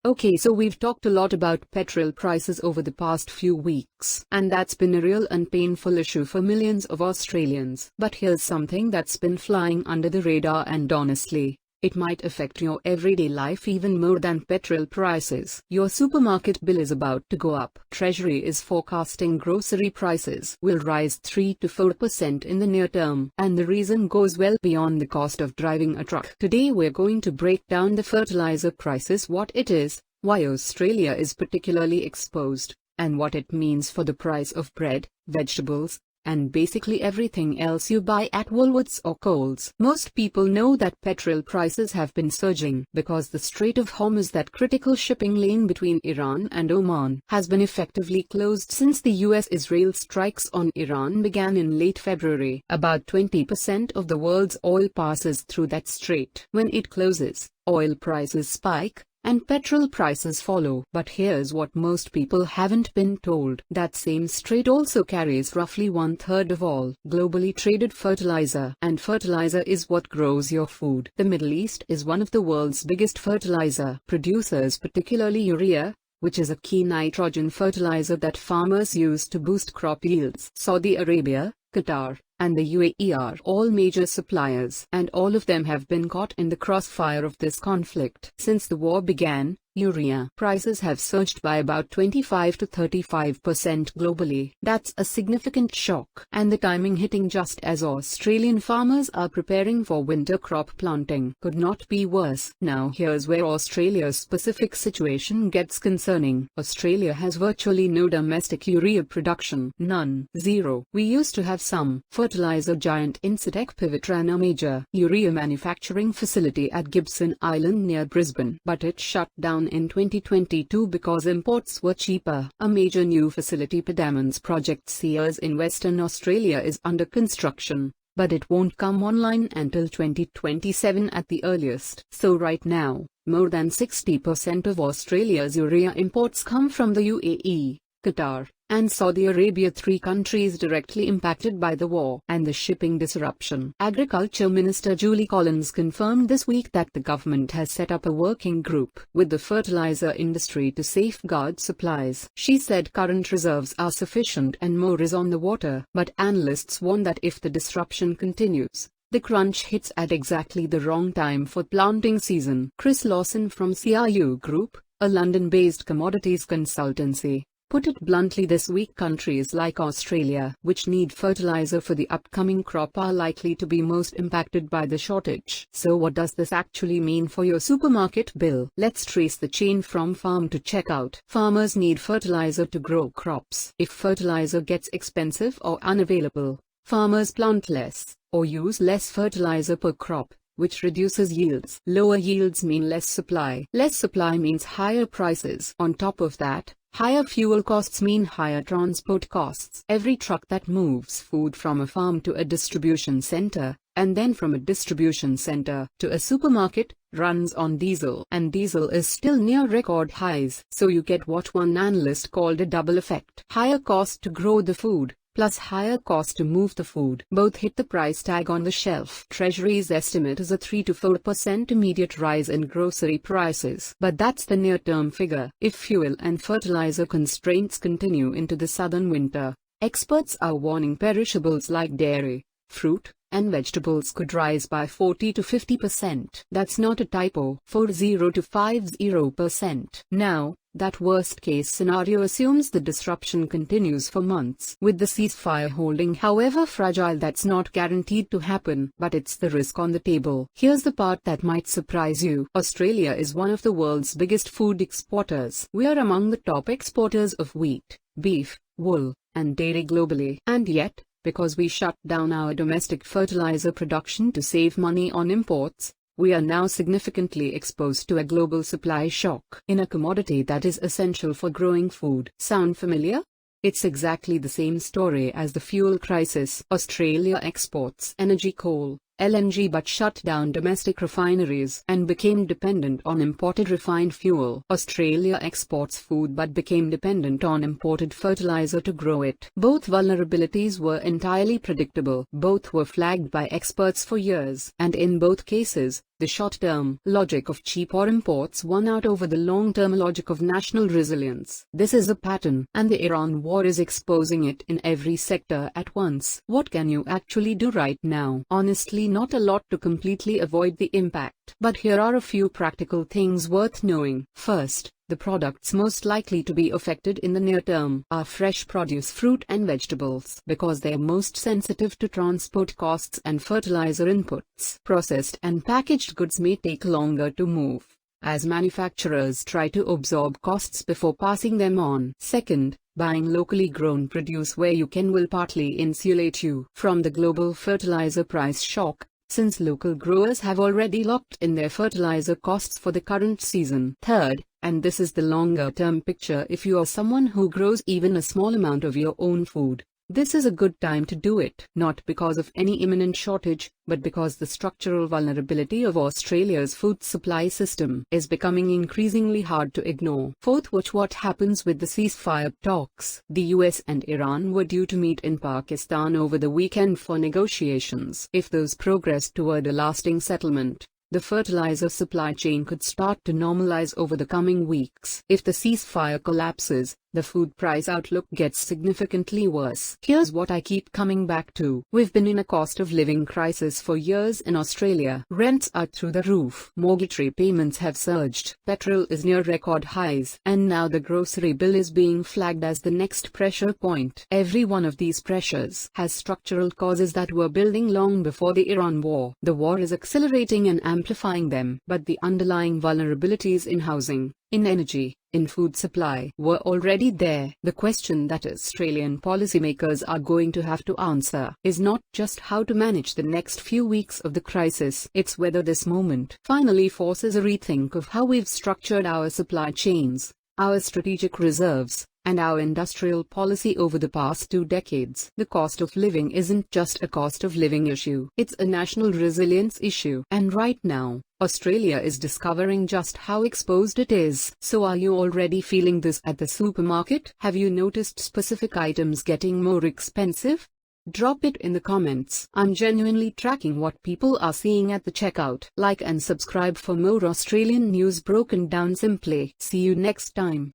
Okay, so we've talked a lot about petrol prices over the past few weeks, and that's been a real and painful issue for millions of Australians. But here's something that's been flying under the radar, and honestly, it might affect your everyday life even more than petrol prices. Your supermarket bill is about to go up. Treasury is forecasting grocery prices will rise 3 to 4% in the near term, and the reason goes well beyond the cost of driving a truck. Today we're going to break down the fertilizer crisis, what it is, why Australia is particularly exposed, and what it means for the price of bread, vegetables, and basically everything else you buy at Woolworths or Coles. Most people know that petrol prices have been surging because the Strait of Hormuz, that critical shipping lane between Iran and Oman, has been effectively closed since the US-Israel strikes on Iran began in late February. About 20% of the world's oil passes through that strait. When it closes, oil prices spike, and petrol prices follow. But here's what most people haven't been told. That same strait also carries roughly 1/3 of all globally traded fertilizer, and fertilizer is what grows your food. The Middle East is one of the world's biggest fertilizer producers, particularly urea, which is a key nitrogen fertilizer that farmers use to boost crop yields. Saudi Arabia, Qatar, and the UAE are all major suppliers, and all of them have been caught in the crossfire of this conflict. Since the war began, urea prices have surged by about 25 to 35% globally. That's a significant shock, and the timing hitting just as Australian farmers are preparing for winter crop planting could not be worse. Now here's where Australia's specific situation gets concerning. Australia has virtually no domestic urea production. None. Zero. We used to have some. Fertilizer giant Incitec Pivot ran a major urea manufacturing facility at Gibson Island near Brisbane, but it shut down in 2022 because imports were cheaper. A major new facility, Pedamans Project Sears in Western Australia, is under construction, but it won't come online until 2027 at the earliest. So right now, more than 60% of Australia's urea imports come from the UAE, Qatar, and Saudi Arabia, 3 countries directly impacted by the war and the shipping disruption. Agriculture Minister Julie Collins confirmed this week that the government has set up a working group with the fertilizer industry to safeguard supplies. She said current reserves are sufficient and more is on the water, but analysts warn that if the disruption continues, the crunch hits at exactly the wrong time for planting season. Chris Lawson from CRU Group, a London-based commodities consultancy, put it bluntly this week: countries like Australia, which need fertilizer for the upcoming crop, are likely to be most impacted by the shortage. So what does this actually mean for your supermarket bill? Let's trace the chain from farm to checkout. Farmers need fertilizer to grow crops. If fertilizer gets expensive or unavailable, farmers plant less, or use less fertilizer per crop, which reduces yields. Lower yields mean less supply. Less supply means higher prices. On top of that, higher fuel costs mean higher transport costs. Every truck that moves food from a farm to a distribution center, and then from a distribution center to a supermarket, runs on diesel. And diesel is still near record highs. So you get what one analyst called a double effect. Higher cost to grow the food, plus higher cost to move the food. Both hit the price tag on the shelf. Treasury's estimate is a 3 to 4% immediate rise in grocery prices. But that's the near-term figure. If fuel and fertilizer constraints continue into the southern winter, experts are warning perishables like dairy, fruit, and vegetables could rise by 40 to 50%. That's not a typo. 40 to 50%. Now, that worst-case scenario assumes the disruption continues for months. With the ceasefire holding however fragile, that's not guaranteed to happen, but it's the risk on the table. Here's the part that might surprise you. Australia is one of the world's biggest food exporters. We are among the top exporters of wheat, beef, wool, and dairy globally. And yet, because we shut down our domestic fertilizer production to save money on imports, we are now significantly exposed to a global supply shock in a commodity that is essential for growing food. Sound familiar? It's exactly the same story as the fuel crisis. Australia exports energy, coal, LNG, but shut down domestic refineries and became dependent on imported refined fuel. Australia exports food but became dependent on imported fertilizer to grow it. Both vulnerabilities were entirely predictable. Both were flagged by experts for years, and in both cases, The short-term logic of cheaper imports won out over the long-term logic of national resilience. This is a pattern, and the Iran war is exposing it in every sector at once. What can you actually do right now? Honestly, not a lot to completely avoid the impact. But here are a few practical things worth knowing. First, the products most likely to be affected in the near term are fresh produce, fruit and vegetables, because they are most sensitive to transport costs and fertilizer inputs. Processed and packaged goods may take longer to move, as manufacturers try to absorb costs before passing them on. Second, buying locally grown produce where you can will partly insulate you from the global fertilizer price shock, since local growers have already locked in their fertilizer costs for the current season. Third, and this is the longer-term picture, if you are someone who grows even a small amount of your own food, this is a good time to do it, not because of any imminent shortage, but because the structural vulnerability of Australia's food supply system is becoming increasingly hard to ignore. Fourth, watch what happens with the ceasefire talks. The US and Iran were due to meet in Pakistan over the weekend for negotiations. If those progress toward a lasting settlement, the fertilizer supply chain could start to normalize over the coming weeks. If the ceasefire collapses, the food price outlook gets significantly worse. Here's what I keep coming back to. We've been in a cost of living crisis for years in Australia. Rents are through the roof. Mortgage repayments have surged. Petrol is near record highs. And now the grocery bill is being flagged as the next pressure point. Every one of these pressures has structural causes that were building long before the Iran war. The war is accelerating and amplifying them. But the underlying vulnerabilities in housing, in energy, in food supply were already there. The question that Australian policymakers are going to have to answer is not just how to manage the next few weeks of the crisis, it's whether this moment finally forces a rethink of how we've structured our supply chains, our strategic reserves, and our industrial policy over the past 2 decades. The cost of living isn't just a cost of living issue, it's a national resilience issue. And right now, Australia is discovering just how exposed it is. So are you already feeling this at the supermarket? Have you noticed specific items getting more expensive? Drop it in the comments. I'm genuinely tracking what people are seeing at the checkout. Like and subscribe for more Australian news broken down simply. See you next time.